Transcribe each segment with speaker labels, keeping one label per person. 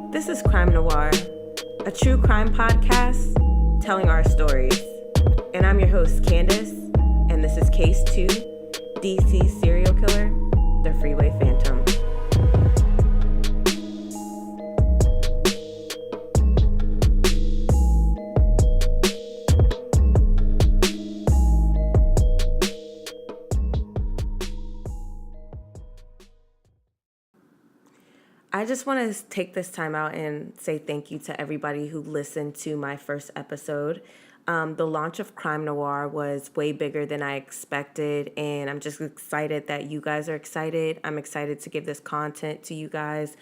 Speaker 1: This is Crime Noir, a true crime podcast telling our stories. And I'm your host, Candace, and this is Case 2, DC serial killer, the Freeway Phantom. I just want to take this time out and say thank you to everybody who listened to my first episode. The launch of Crime Noir was way bigger than I expected, and I'm just excited that you guys are excited. I'm excited to give this content to you guys.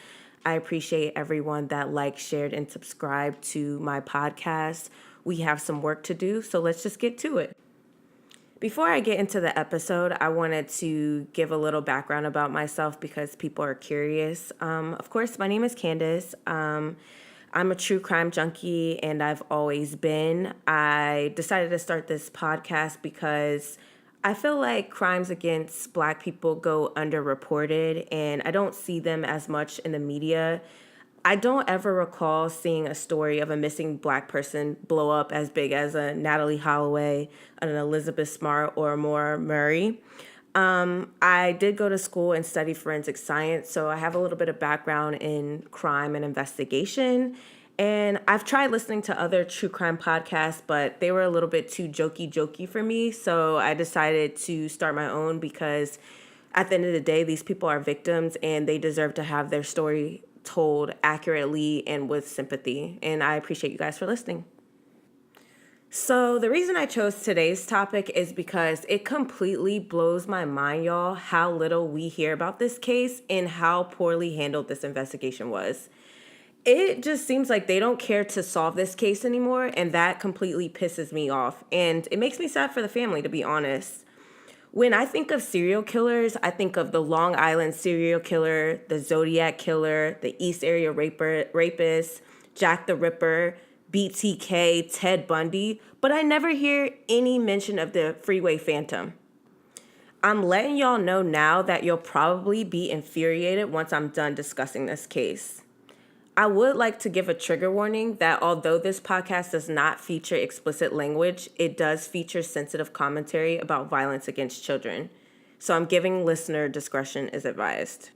Speaker 1: I appreciate everyone that liked, shared, and subscribed to my podcast. We have some work to do, so let's just get to it. Before I get into the episode, I wanted to give a little background about myself because people are curious. Of course, my name is Candace. I'm a true crime junkie, and I've always been. I decided to start this podcast because I feel like crimes against Black people go underreported, and I don't see them as much in the media. I don't ever recall seeing a story of a missing Black person blow up as big as a Natalie Holloway, an Elizabeth Smart, or a Maura Murray. I did go to school and study forensic science, so I have a little bit of background in crime and investigation. And I've tried listening to other true crime podcasts, but they were a little bit too jokey for me. So I decided to start my own because at the end of the day, these people are victims and they deserve to have their story told accurately and with sympathy. And I appreciate you guys for listening. So the reason I chose today's topic is because it completely blows my mind, y'all, how little we hear about this case and how poorly handled this investigation was. It just seems like they don't care to solve this case anymore, and that completely pisses me off. And it makes me sad for the family, to be honest. When I think of serial killers, I think of the Long Island serial killer, the Zodiac killer, the East Area rapist, Jack the Ripper, BTK, Ted Bundy, but I never hear any mention of the Freeway Phantom. I'm letting y'all know now that you'll probably be infuriated once I'm done discussing this case. I would like to give a trigger warning that although this podcast does not feature explicit language, it does feature sensitive commentary about violence against children. So I'm giving listener discretion is advised.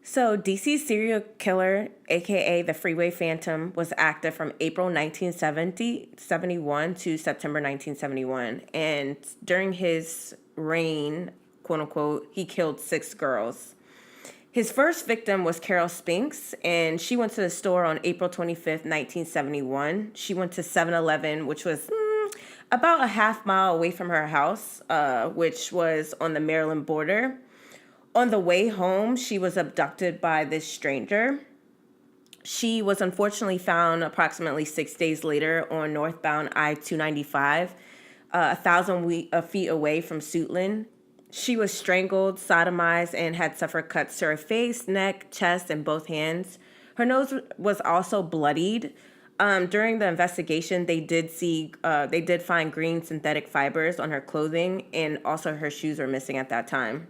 Speaker 1: So DC serial killer, aka the Freeway Phantom, was active from April 1971 to September 1971. And during his reign, quote unquote, he killed 6 girls. His first victim was Carol Spinks, and she went to the store on April 25th, 1971. She went to 7-Eleven, which was about a half mile away from her house, which was on the Maryland border. On the way home, she was abducted by this stranger. She was unfortunately found approximately 6 days later on northbound I-295, 1,000 feet away from Suitland. She was strangled, sodomized, and had suffered cuts to her face, neck, chest, and both hands. Her nose was also bloodied. During the investigation, they did find green synthetic fibers on her clothing, and also her shoes were missing at that time.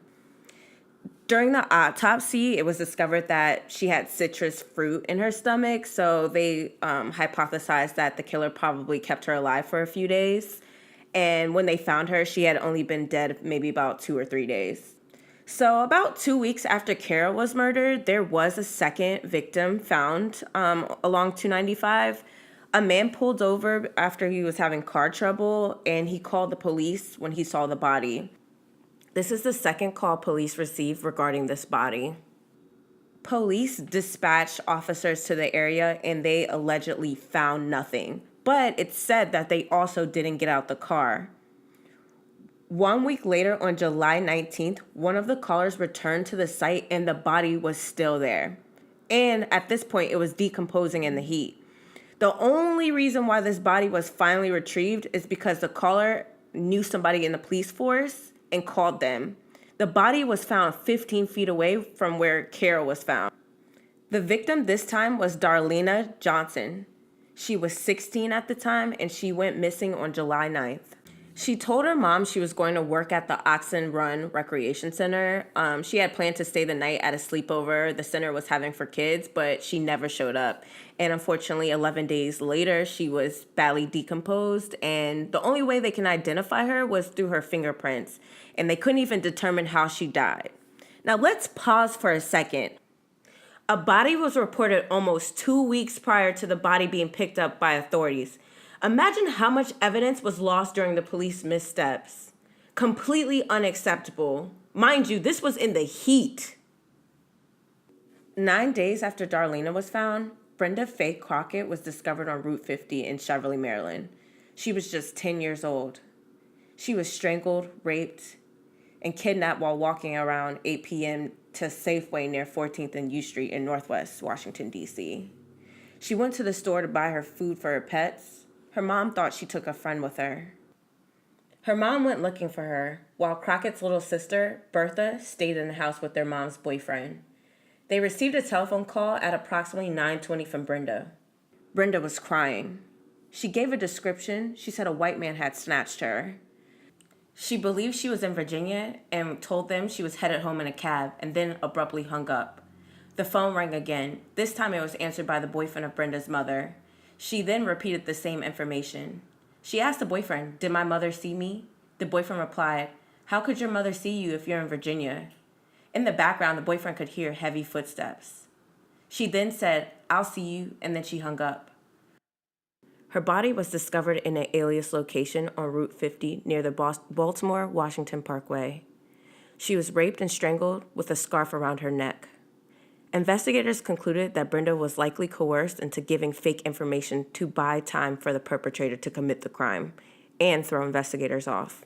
Speaker 1: During the autopsy, it was discovered that she had citrus fruit in her stomach, so they hypothesized that the killer probably kept her alive for a few days. And when they found her, she had only been dead maybe about 2 or 3 days. So about 2 weeks after Carol was murdered, there was a second victim found along 295. A man pulled over after he was having car trouble, and he called the police when he saw the body. This is the second call police received regarding this body. Police dispatched officers to the area, and they allegedly found nothing. But it's said that they also didn't get out the car. 1 week later, on July 19th, one of the callers returned to the site and the body was still there. And at this point, it was decomposing in the heat. The only reason why this body was finally retrieved is because the caller knew somebody in the police force and called them. The body was found 15 feet away from where Carol was found. The victim this time was Darlena Johnson. She was 16 at the time, and she went missing on July 9th. She told her mom she was going to work at the Oxen Run Recreation Center. She had planned to stay the night at a sleepover the center was having for kids, but she never showed up. And unfortunately, 11 days later, she was badly decomposed. And the only way they can identify her was through her fingerprints. And they couldn't even determine how she died. Now, let's pause for a second. A body was reported almost 2 weeks prior to the body being picked up by authorities. Imagine how much evidence was lost during the police missteps. Completely unacceptable. Mind you, this was in the heat. 9 days after Darlena was found, Brenda Faye Crockett was discovered on Route 50 in Cheverly, Maryland. She was just 10 years old. She was strangled, raped, and kidnapped while walking around 8 p.m. to Safeway near 14th and U Street in Northwest Washington, D.C. She went to the store to buy her food for her pets. Her mom thought she took a friend with her. Her mom went looking for her, while Crockett's little sister, Bertha, stayed in the house with their mom's boyfriend. They received a telephone call at approximately 9:20 from Brenda. Brenda was crying. She gave a description. She said a white man had snatched her. She believed she was in Virginia and told them she was headed home in a cab and then abruptly hung up. The phone rang again. This time it was answered by the boyfriend of Brenda's mother. She then repeated the same information. She asked the boyfriend, "Did my mother see me?" The boyfriend replied, "How could your mother see you if you're in Virginia?" In the background, the boyfriend could hear heavy footsteps. She then said, "I'll see you," and then she hung up. Her body was discovered in an alias location on Route 50 near the Baltimore-Washington Parkway. She was raped and strangled with a scarf around her neck. Investigators concluded that Brenda was likely coerced into giving fake information to buy time for the perpetrator to commit the crime and throw investigators off.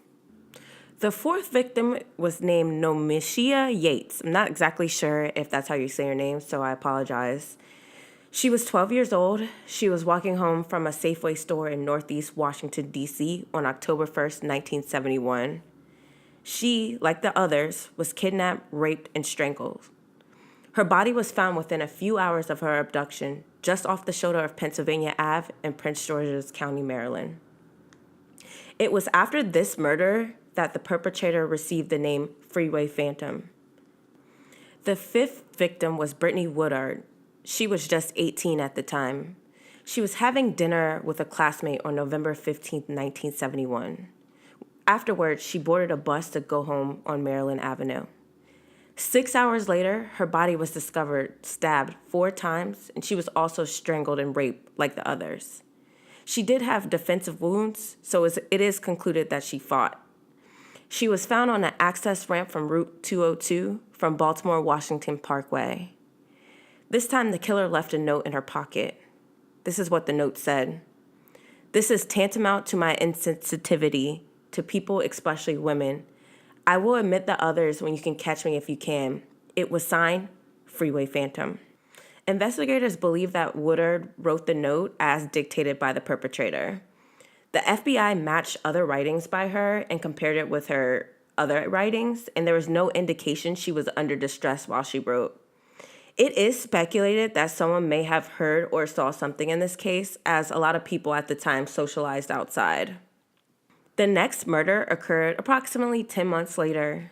Speaker 1: The fourth victim was named Nomishia Yates. I'm not exactly sure if that's how you say her name, so I apologize. She was 12 years old. She was walking home from a Safeway store in Northeast Washington, D.C. on October 1st, 1971. She, like the others, was kidnapped, raped, and strangled. Her body was found within a few hours of her abduction, just off the shoulder of Pennsylvania Ave in Prince George's County, Maryland. It was after this murder that the perpetrator received the name Freeway Phantom. The fifth victim was Brittany Woodard. She was just 18 at the time. She was having dinner with a classmate on November 15, 1971. Afterwards, she boarded a bus to go home on Maryland Avenue. 6 hours later, her body was discovered stabbed 4 times, and she was also strangled and raped like the others. She did have defensive wounds, so it is concluded that she fought. She was found on an access ramp from Route 202 from Baltimore-Washington Parkway. This time, the killer left a note in her pocket. This is what the note said. "This is tantamount to my insensitivity to people, especially women. I will admit the others when you can catch me if you can. It was signed, Freeway Phantom." Investigators believe that Woodard wrote the note as dictated by the perpetrator. The FBI matched other writings by her and compared it with her other writings, and there was no indication she was under distress while she wrote. It is speculated that someone may have heard or saw something in this case, as a lot of people at the time socialized outside. The next murder occurred approximately 10 months later.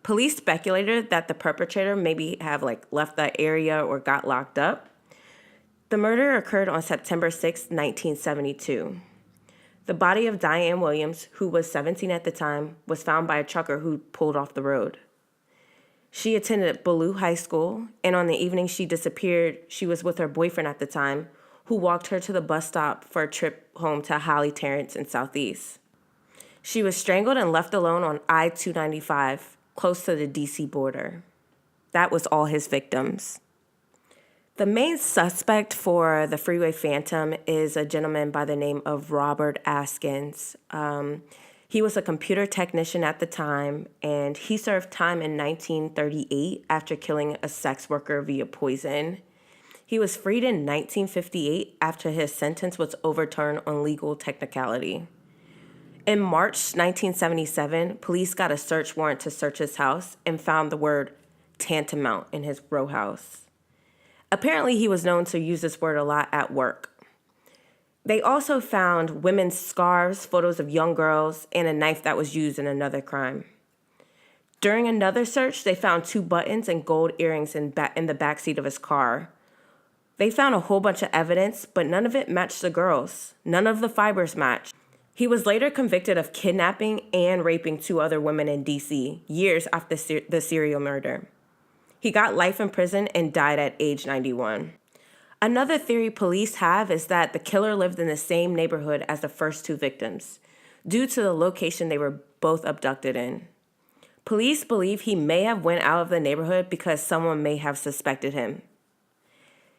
Speaker 1: Police speculated that the perpetrator maybe have left that area or got locked up. The murder occurred on September 6, 1972. The body of Diane Williams, who was 17 at the time, was found by a trucker who pulled off the road. She attended Ballou High School, and on the evening she disappeared, she was with her boyfriend at the time, who walked her to the bus stop for a trip home to Holly Terrace in Southeast. She was strangled and left alone on I-295, close to the D.C. border. That was all his victims. The main suspect for the Freeway Phantom is a gentleman by the name of Robert Askins. He was a computer technician at the time, and he served time in 1938 after killing a sex worker via poison. He was freed in 1958 after his sentence was overturned on legal technicality. In March 1977, police got a search warrant to search his house and found the word tantamount in his row house. Apparently, he was known to use this word a lot at work. They also found women's scarves, photos of young girls, and a knife that was used in another crime. During another search, they found 2 buttons and gold earrings in the backseat of his car. They found a whole bunch of evidence, but none of it matched the girls. None of the fibers matched. He was later convicted of kidnapping and raping 2 other women in D.C. years after the serial murder. He got life in prison and died at age 91. Another theory police have is that the killer lived in the same neighborhood as the first 2 victims, due to the location they were both abducted in. Police believe he may have went out of the neighborhood because someone may have suspected him.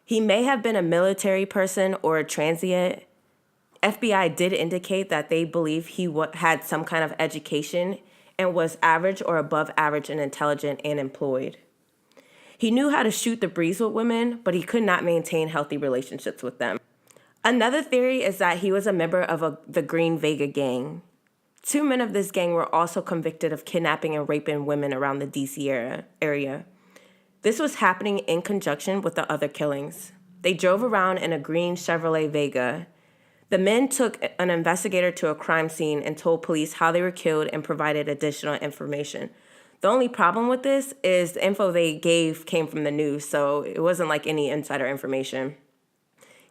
Speaker 1: He may have been a military person or a transient. FBI did indicate that they believe he had some kind of education and was average or above average in intelligent and employed. He knew how to shoot the breeze with women, but he could not maintain healthy relationships with them. Another theory is that he was a member of the Green Vega gang. 2 men of this gang were also convicted of kidnapping and raping women around the D.C. area. This was happening in conjunction with the other killings. They drove around in a green Chevrolet Vega. The men took an investigator to a crime scene and told police how they were killed and provided additional information. The only problem with this is the info they gave came from the news, so it wasn't like any insider information.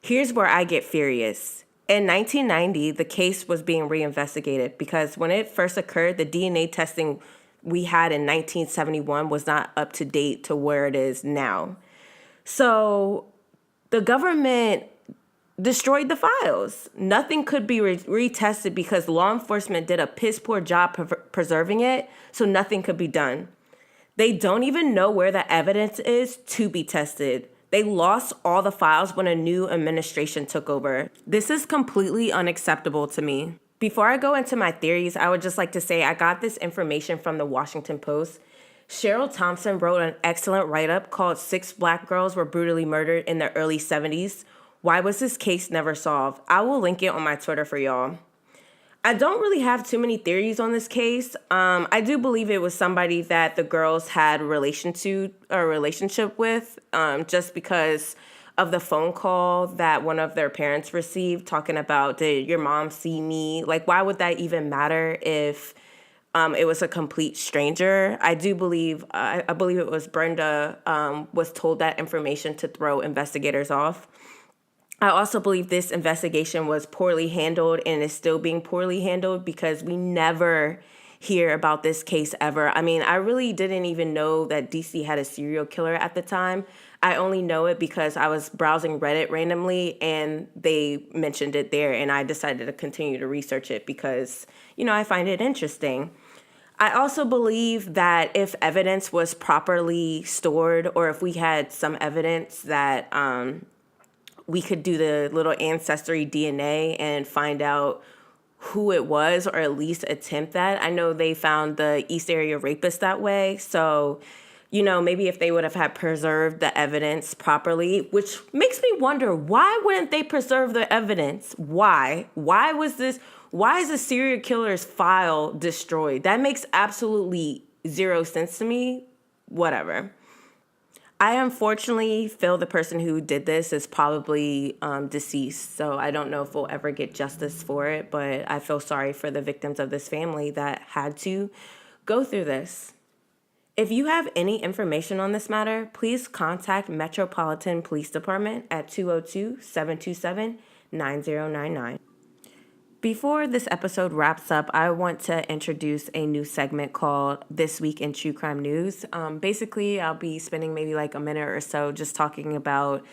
Speaker 1: Here's where I get furious. In 1990, the case was being reinvestigated because when it first occurred, the DNA testing we had in 1971 was not up to date to where it is now. So the government destroyed the files. Nothing could be retested because law enforcement did a piss poor job preserving it, so nothing could be done. They don't even know where the evidence is to be tested. They lost all the files when a new administration took over. This is completely unacceptable to me. Before I go into my theories, I would just like to say I got this information from the Washington Post. Cheryl Thompson wrote an excellent write-up called 6 Black Girls Were Brutally Murdered in the Early 70s. Why was this case never solved? I will link it on my Twitter for y'all. I don't really have too many theories on this case. I do believe it was somebody that the girls had a relationship with, just because of the phone call that one of their parents received talking about, did your mom see me? Like, why would that even matter if it was a complete stranger? I do believe, I believe it was Brenda was told that information to throw investigators off. I also believe this investigation was poorly handled and is still being poorly handled because we never hear about this case ever. I mean, I really didn't even know that DC had a serial killer at the time. I only know it because I was browsing Reddit randomly and they mentioned it there, and I decided to continue to research it because, I find it interesting. I also believe that if evidence was properly stored, or if we had some evidence that we could do the little ancestry DNA and find out who it was, or at least attempt that. I know they found the East Area rapist that way. So, maybe if they would have had preserved the evidence properly, which makes me wonder, why wouldn't they preserve the evidence? Why? Why is the serial killer's file destroyed? That makes absolutely zero sense to me. Whatever. I unfortunately feel the person who did this is probably deceased, so I don't know if we'll ever get justice for it, but I feel sorry for the victims of this family that had to go through this. If you have any information on this matter, please contact Metropolitan Police Department at 202-727-9099. Before this episode wraps up, I want to introduce a new segment called This Week in True Crime News. Basically, I'll be spending maybe like a minute or so just talking about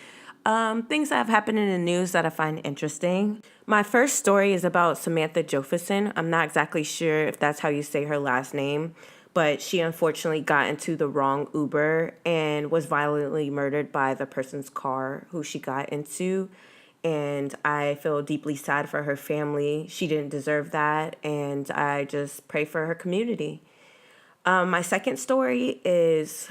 Speaker 1: things that have happened in the news that I find interesting. My first story is about Samantha Jofferson. I'm not exactly sure if that's how you say her last name, but she unfortunately got into the wrong Uber and was violently murdered by the person's car who she got into. And I feel deeply sad for her family. She didn't deserve that, and I just pray for her community. My second story is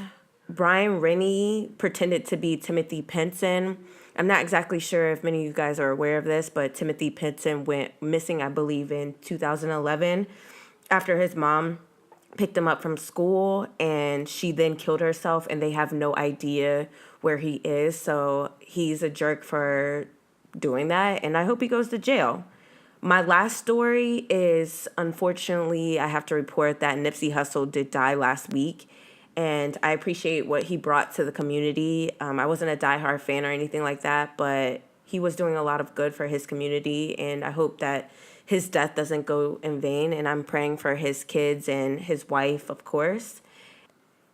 Speaker 1: Brian Rennie pretended to be Timothy Penson. I'm not exactly sure if many of you guys are aware of this, but Timothy Penson went missing, I believe, in 2011 after his mom picked him up from school, and she then killed herself, and they have no idea where he is. So he's a jerk for doing that, and I hope he goes to jail. My last story is, unfortunately, I have to report that Nipsey Hussle did die last week, and I appreciate what he brought to the community. I wasn't a diehard fan or anything like that, but he was doing a lot of good for his community, and I hope that his death doesn't go in vain, and I'm praying for his kids and his wife, of course.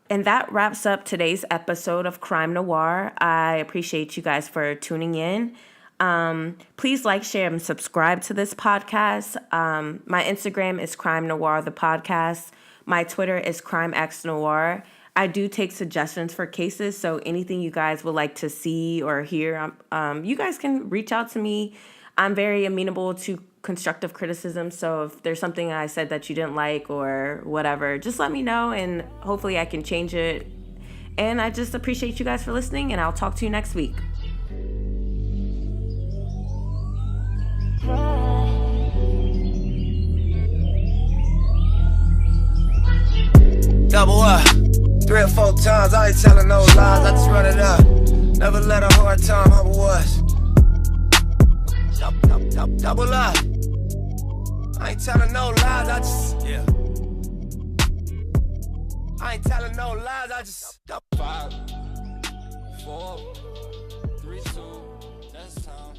Speaker 1: And that wraps up today's episode of Crime Noir. I appreciate you guys for tuning in. Please like, share, and subscribe to this podcast. My Instagram is Crime Noir, the podcast. My Twitter is Crime X Noir. I do take suggestions for cases, so anything you guys would like to see or hear, you guys can reach out to me. I'm very amenable to constructive criticism, so if there's something I said that you didn't like or whatever, just let me know, and hopefully I can change it. And I just appreciate you guys for listening, and I'll talk to you next week.
Speaker 2: Double up, 3 or 4 times, I ain't telling no lies, I just run it up. Never let a hard time humble us. Double up, I ain't telling no lies, I just, yeah. I ain't telling no lies, I just 5, 4, 3, 2, that's time.